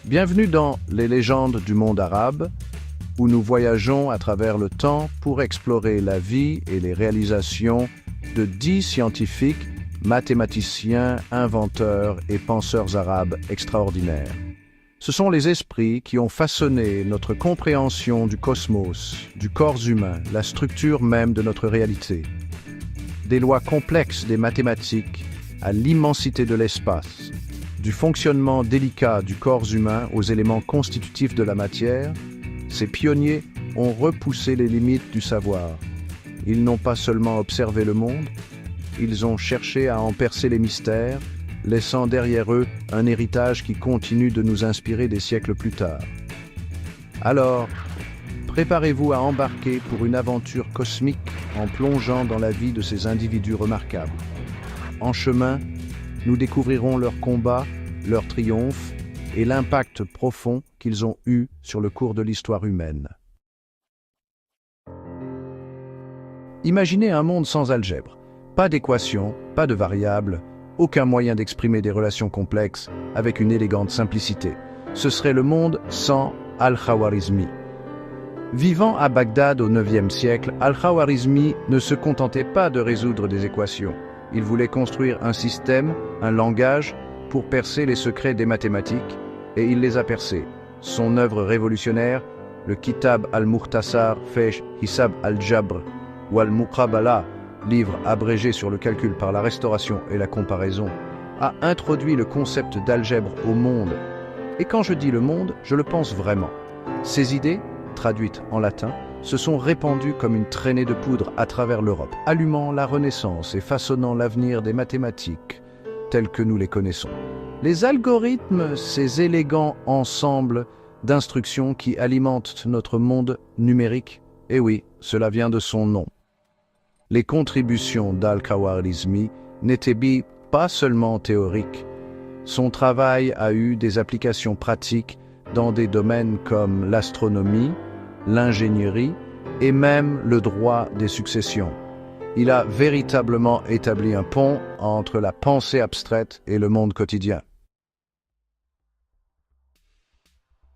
Bienvenue dans les légendes du monde arabe, où nous voyageons à travers le temps pour explorer la vie et les réalisations de 10 scientifiques, mathématiciens, inventeurs et penseurs arabes extraordinaires. Ce sont les esprits qui ont façonné notre compréhension du cosmos, du corps humain, la structure même de notre réalité. Des lois complexes des mathématiques à l'immensité de l'espace, du fonctionnement délicat du corps humain aux éléments constitutifs de la matière, ces pionniers ont repoussé les limites du savoir. Ils n'ont pas seulement observé le monde, ils ont cherché à en percer les mystères, laissant derrière eux un héritage qui continue de nous inspirer des siècles plus tard. Alors, préparez-vous à embarquer pour une aventure cosmique en plongeant dans la vie de ces individus remarquables. En chemin, nous découvrirons leurs combats, leurs triomphes et l'impact profond qu'ils ont eu sur le cours de l'histoire humaine. Imaginez un monde sans algèbre. Pas d'équations, pas de variables, aucun moyen d'exprimer des relations complexes avec une élégante simplicité. Ce serait le monde sans Al-Khwarizmi. Vivant à Bagdad au IXe siècle, Al-Khwarizmi ne se contentait pas de résoudre des équations. Il voulait construire un système, un langage, pour percer les secrets des mathématiques, et il les a percés. Son œuvre révolutionnaire, le Kitab al-Mukhtasar Fesh Hisab al-Jabr ou al-Muqabala, livre abrégé sur le calcul par la restauration et la comparaison, a introduit le concept d'algèbre au monde. Et quand je dis le monde, je le pense vraiment. Ces idées, traduites en latin, se sont répandues comme une traînée de poudre à travers l'Europe, allumant la Renaissance et façonnant l'avenir des mathématiques tels que nous les connaissons. Les algorithmes, ces élégants ensembles d'instructions qui alimentent notre monde numérique, eh oui, cela vient de son nom. Les contributions d'Al-Khwarizmi n'étaient pas seulement théoriques. Son travail a eu des applications pratiques dans des domaines comme l'astronomie, l'ingénierie et même le droit des successions. Il a véritablement établi un pont entre la pensée abstraite et le monde quotidien.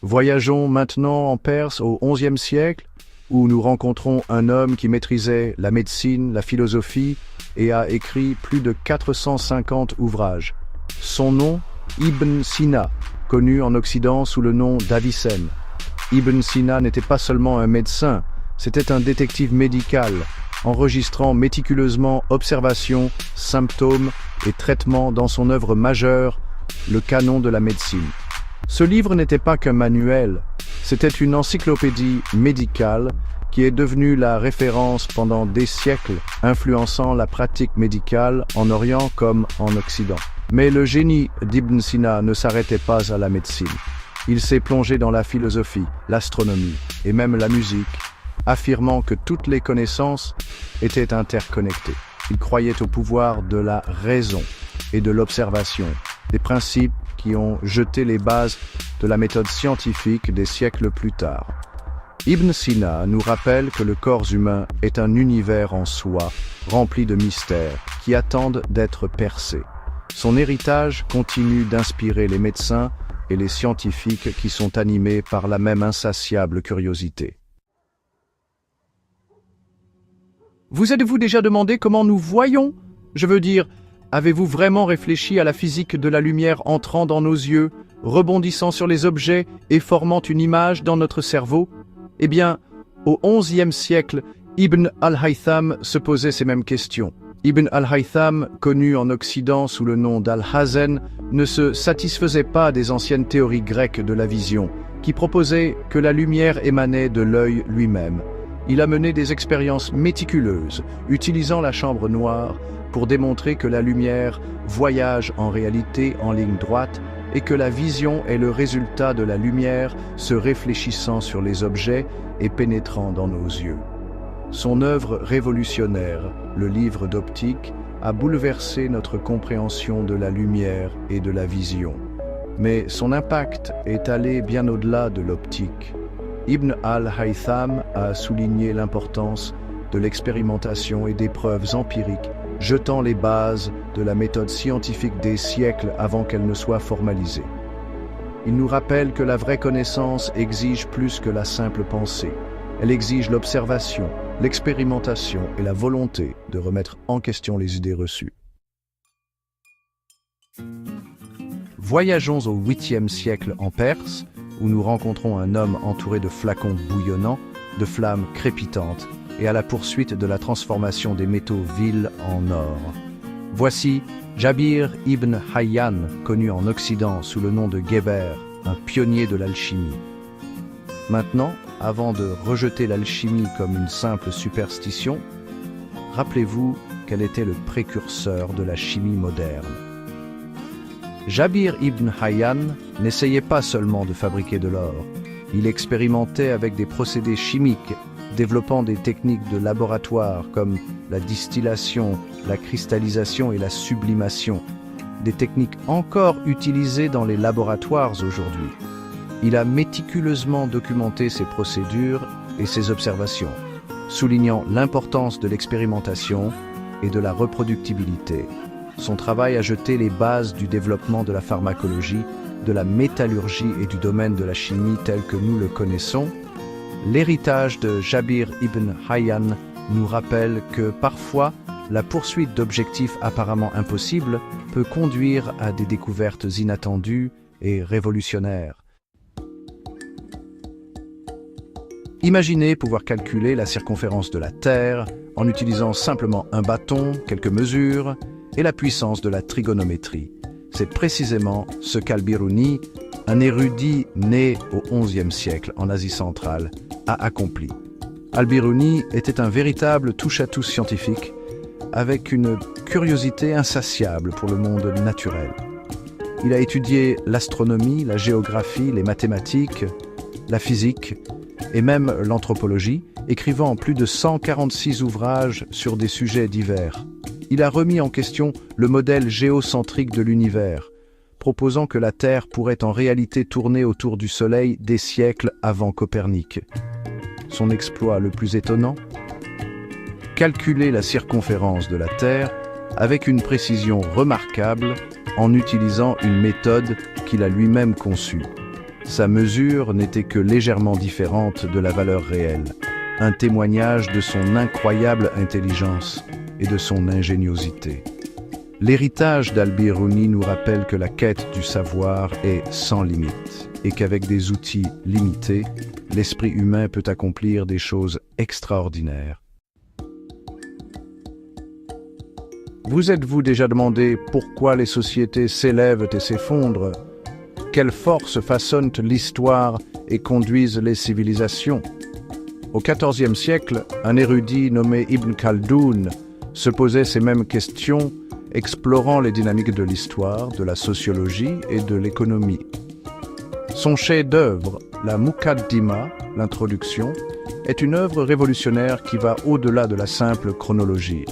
Voyageons maintenant en Perse au XIe siècle, où nous rencontrons un homme qui maîtrisait la médecine, la philosophie et a écrit plus de 450 ouvrages. Son nom, Ibn Sina, connu en Occident sous le nom d'Avicenne. Ibn Sina n'était pas seulement un médecin, c'était un détective médical, enregistrant méticuleusement observations, symptômes et traitements dans son œuvre majeure, le Canon de la médecine. Ce livre n'était pas qu'un manuel, c'était une encyclopédie médicale qui est devenue la référence pendant des siècles, influençant la pratique médicale en Orient comme en Occident. Mais le génie d'Ibn Sina ne s'arrêtait pas à la médecine. Il s'est plongé dans la philosophie, l'astronomie et même la musique, affirmant que toutes les connaissances étaient interconnectées. Il croyait au pouvoir de la raison et de l'observation, des principes qui ont jeté les bases de la méthode scientifique des siècles plus tard. Ibn Sina nous rappelle que le corps humain est un univers en soi, rempli de mystères, qui attendent d'être percés. Son héritage continue d'inspirer les médecins et les scientifiques qui sont animés par la même insatiable curiosité. Vous êtes-vous déjà demandé comment nous voyons? Je veux dire, avez-vous vraiment réfléchi à la physique de la lumière entrant dans nos yeux, rebondissant sur les objets et formant une image dans notre cerveau? Eh bien, au XIe siècle, Ibn al-Haytham se posait ces mêmes questions. Ibn al-Haytham, connu en Occident sous le nom d'Al-Hazen, ne se satisfaisait pas des anciennes théories grecques de la vision, qui proposaient que la lumière émanait de l'œil lui-même. Il a mené des expériences méticuleuses, utilisant la chambre noire pour démontrer que la lumière voyage en réalité en ligne droite et que la vision est le résultat de la lumière se réfléchissant sur les objets et pénétrant dans nos yeux. Son œuvre révolutionnaire, le livre d'optique, a bouleversé notre compréhension de la lumière et de la vision. Mais son impact est allé bien au-delà de l'optique. Ibn al-Haytham a souligné l'importance de l'expérimentation et des preuves empiriques, jetant les bases de la méthode scientifique des siècles avant qu'elle ne soit formalisée. Il nous rappelle que la vraie connaissance exige plus que la simple pensée. Elle exige l'observation, l'expérimentation et la volonté de remettre en question les idées reçues. Voyageons au 8e siècle en Perse, où nous rencontrons un homme entouré de flacons bouillonnants, de flammes crépitantes, et à la poursuite de la transformation des métaux vils en or. Voici Jabir ibn Hayyan, connu en Occident sous le nom de Geber, un pionnier de l'alchimie. Maintenant, avant de rejeter l'alchimie comme une simple superstition, rappelez-vous qu'elle était le précurseur de la chimie moderne. Jabir ibn Hayyan n'essayait pas seulement de fabriquer de l'or, il expérimentait avec des procédés chimiques, développant des techniques de laboratoire comme la distillation, la cristallisation et la sublimation, des techniques encore utilisées dans les laboratoires aujourd'hui. Il a méticuleusement documenté ses procédures et ses observations, soulignant l'importance de l'expérimentation et de la reproductibilité. Son travail a jeté les bases du développement de la pharmacologie, de la métallurgie et du domaine de la chimie tel que nous le connaissons. L'héritage de Jabir ibn Hayyan nous rappelle que parfois, la poursuite d'objectifs apparemment impossibles peut conduire à des découvertes inattendues et révolutionnaires. Imaginez pouvoir calculer la circonférence de la Terre en utilisant simplement un bâton, quelques mesures et la puissance de la trigonométrie. C'est précisément ce qu'Al-Biruni, un érudit né au XIe siècle en Asie centrale, a accompli. Al-Biruni était un véritable touche-à-tout scientifique avec une curiosité insatiable pour le monde naturel. Il a étudié l'astronomie, la géographie, les mathématiques, la physique et même l'anthropologie, écrivant plus de 146 ouvrages sur des sujets divers. Il a remis en question le modèle géocentrique de l'univers, proposant que la Terre pourrait en réalité tourner autour du Soleil des siècles avant Copernic. Son exploit le plus étonnant ? Calculer la circonférence de la Terre avec une précision remarquable en utilisant une méthode qu'il a lui-même conçue. Sa mesure n'était que légèrement différente de la valeur réelle, un témoignage de son incroyable intelligence et de son ingéniosité. L'héritage d'Al-Biruni nous rappelle que la quête du savoir est sans limite et qu'avec des outils limités, l'esprit humain peut accomplir des choses extraordinaires. Vous êtes-vous déjà demandé pourquoi les sociétés s'élèvent et s'effondrent ? Quelles forces façonnent l'histoire et conduisent les civilisations ? Au XIVe siècle, un érudit nommé Ibn Khaldoun se posait ces mêmes questions, explorant les dynamiques de l'histoire, de la sociologie et de l'économie. Son chef-d'œuvre, la Muqaddima, l'introduction, est une œuvre révolutionnaire qui va au-delà de la simple chronologie.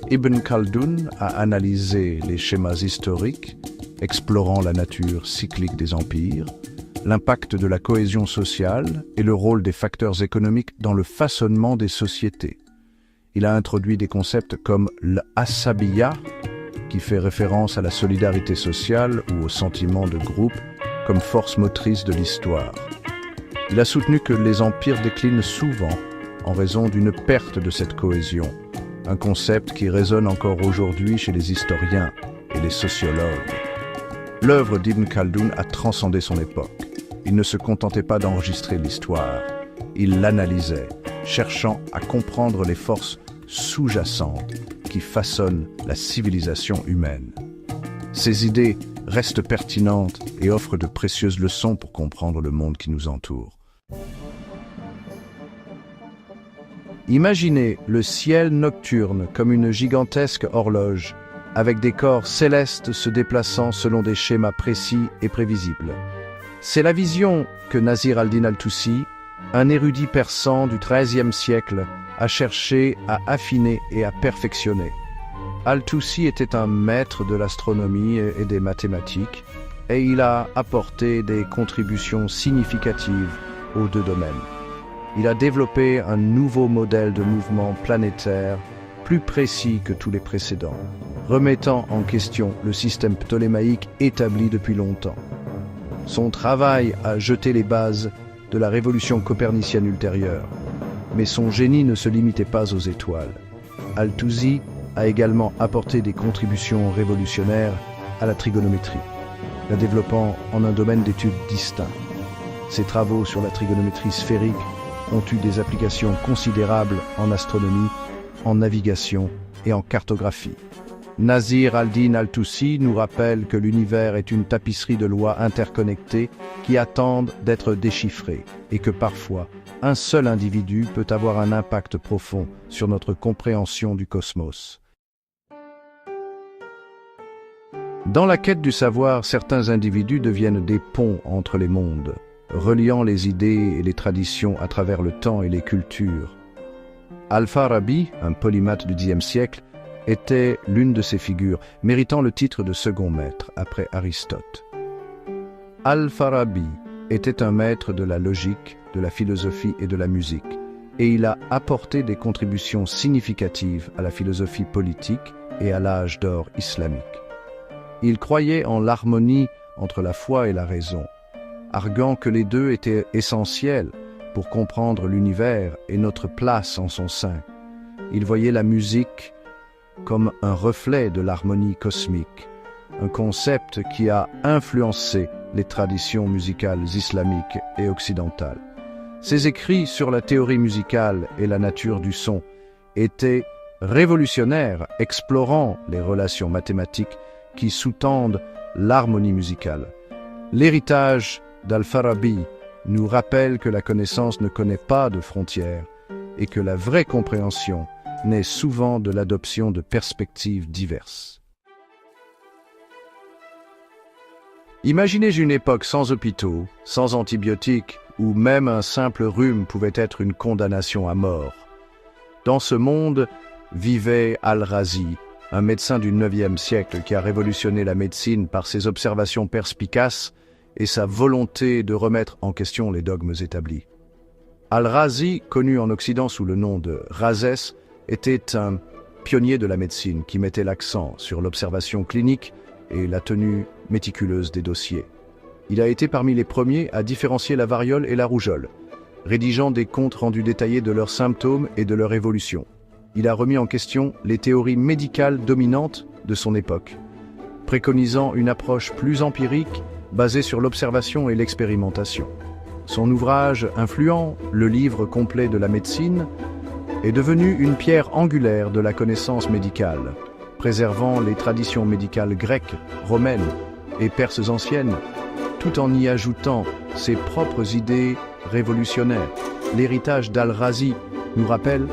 Ibn Khaldoun a analysé les schémas historiques, explorant la nature cyclique des empires, l'impact de la cohésion sociale et le rôle des facteurs économiques dans le façonnement des sociétés. Il a introduit des concepts comme l'asabiyya, qui fait référence à la solidarité sociale ou au sentiment de groupe comme force motrice de l'histoire. Il a soutenu que les empires déclinent souvent en raison d'une perte de cette cohésion, un concept qui résonne encore aujourd'hui chez les historiens et les sociologues. L'œuvre d'Ibn Khaldoun a transcendé son époque. Il ne se contentait pas d'enregistrer l'histoire, il l'analysait, cherchant à comprendre les forces sous-jacentes qui façonnent la civilisation humaine. Ses idées restent pertinentes et offrent de précieuses leçons pour comprendre le monde qui nous entoure. Imaginez le ciel nocturne comme une gigantesque horloge, avec des corps célestes se déplaçant selon des schémas précis et prévisibles. C'est la vision que Nasir al-Din al-Tusi, un érudit persan du XIIIe siècle, a cherché à affiner et à perfectionner. Al-Tusi était un maître de l'astronomie et des mathématiques, et il a apporté des contributions significatives aux deux domaines. Il a développé un nouveau modèle de mouvement planétaire plus précis que tous les précédents, remettant en question le système ptolémaïque établi depuis longtemps. Son travail a jeté les bases de la révolution copernicienne ultérieure. Mais son génie ne se limitait pas aux étoiles. Al-Tousi a également apporté des contributions révolutionnaires à la trigonométrie, la développant en un domaine d'études distinct. Ses travaux sur la trigonométrie sphérique ont eu des applications considérables en astronomie, en navigation et en cartographie. Nasir al-Din al-Tousi nous rappelle que l'univers est une tapisserie de lois interconnectées qui attendent d'être déchiffrées et que parfois, un seul individu peut avoir un impact profond sur notre compréhension du cosmos. Dans la quête du savoir, certains individus deviennent des ponts entre les mondes, reliant les idées et les traditions à travers le temps et les cultures. Al-Farabi, un polymathe du Xe siècle, était l'une de ces figures, méritant le titre de second maître après Aristote. Al-Farabi était un maître de la logique, de la philosophie et de la musique, et il a apporté des contributions significatives à la philosophie politique et à l'âge d'or islamique. Il croyait en l'harmonie entre la foi et la raison, arguant que les deux étaient essentiels pour comprendre l'univers et notre place en son sein. Il voyait la musique comme un reflet de l'harmonie cosmique, un concept qui a influencé les traditions musicales islamiques et occidentales. Ses écrits sur la théorie musicale et la nature du son étaient révolutionnaires, explorant les relations mathématiques qui sous-tendent l'harmonie musicale. L'héritage d'Al-Farabi nous rappelle que la connaissance ne connaît pas de frontières et que la vraie compréhension naît souvent de l'adoption de perspectives diverses. Imaginez une époque sans hôpitaux, sans antibiotiques, où même un simple rhume pouvait être une condamnation à mort. Dans ce monde vivait Al-Razi, un médecin du IXe siècle qui a révolutionné la médecine par ses observations perspicaces et sa volonté de remettre en question les dogmes établis. Al-Razi, connu en Occident sous le nom de Rhazès, était un pionnier de la médecine qui mettait l'accent sur l'observation clinique et la tenue méticuleuse des dossiers. Il a été parmi les premiers à différencier la variole et la rougeole, rédigeant des comptes rendus détaillés de leurs symptômes et de leur évolution. Il a remis en question les théories médicales dominantes de son époque, préconisant une approche plus empirique basée sur l'observation et l'expérimentation. Son ouvrage influent, le livre complet de la médecine, est devenu une pierre angulaire de la connaissance médicale, préservant les traditions médicales grecques, romaines et perses anciennes, tout en y ajoutant ses propres idées révolutionnaires. L'héritage d'Al-Razi nous rappelle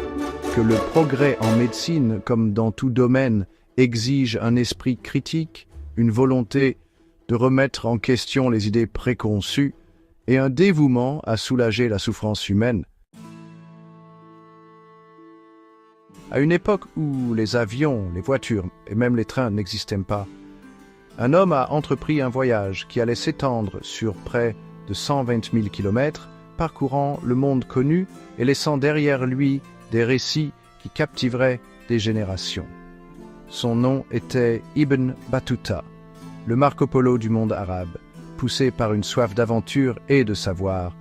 que le progrès en médecine, comme dans tout domaine, exige un esprit critique, une volonté de remettre en question les idées préconçues et un dévouement à soulager la souffrance humaine. À une époque où les avions, les voitures et même les trains n'existaient pas, un homme a entrepris un voyage qui allait s'étendre sur près de 120 000 km, parcourant le monde connu et laissant derrière lui des récits qui captiveraient des générations. Son nom était Ibn Battuta, le Marco Polo du monde arabe. Poussé par une soif d'aventure et de savoir,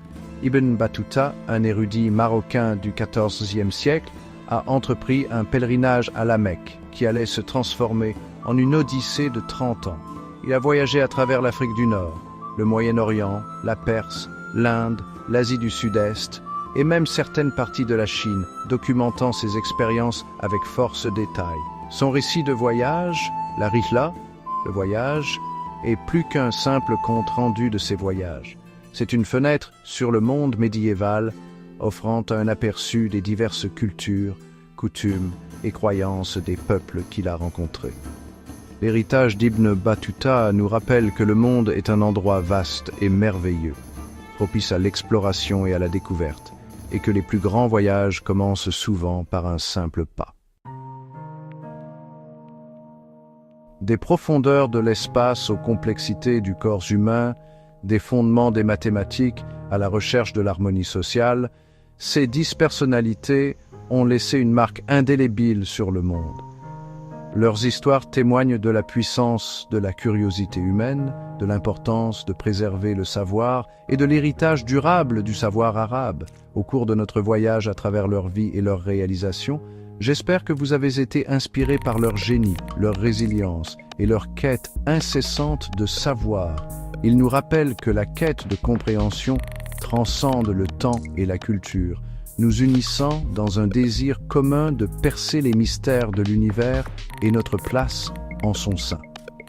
Ibn Battuta, un érudit marocain du XIVe siècle, a entrepris un pèlerinage à la Mecque qui allait se transformer en une odyssée de 30 ans. Il a voyagé à travers l'Afrique du Nord, le Moyen-Orient, la Perse, l'Inde, l'Asie du Sud-Est et même certaines parties de la Chine, documentant ses expériences avec force détail. Son récit de voyage, la Rihla, le voyage, est plus qu'un simple compte-rendu de ses voyages. C'est une fenêtre sur le monde médiéval, offrant un aperçu des diverses cultures, coutumes et croyances des peuples qu'il a rencontrés. L'héritage d'Ibn Battuta nous rappelle que le monde est un endroit vaste et merveilleux, propice à l'exploration et à la découverte, et que les plus grands voyages commencent souvent par un simple pas. Des profondeurs de l'espace aux complexités du corps humain, des fondements des mathématiques à la recherche de l'harmonie sociale, ces 10 personnalités ont laissé une marque indélébile sur le monde. Leurs histoires témoignent de la puissance de la curiosité humaine, de l'importance de préserver le savoir et de l'héritage durable du savoir arabe. Au cours de notre voyage à travers leur vie et leurs réalisations, j'espère que vous avez été inspirés par leur génie, leur résilience et leur quête incessante de savoir. Ils nous rappellent que la quête de compréhension transcende le temps et la culture, nous unissant dans un désir commun de percer les mystères de l'univers et notre place en son sein.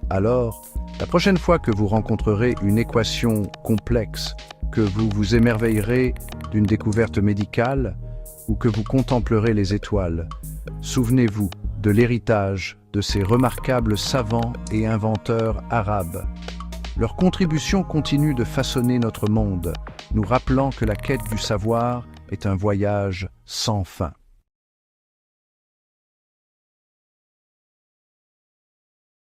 Alors, la prochaine fois que vous rencontrerez une équation complexe, que vous vous émerveillerez d'une découverte médicale ou que vous contemplerez les étoiles, souvenez-vous de l'héritage de ces remarquables savants et inventeurs arabes. Leur contribution continue de façonner notre monde, nous rappelant que la quête du savoir est un voyage sans fin.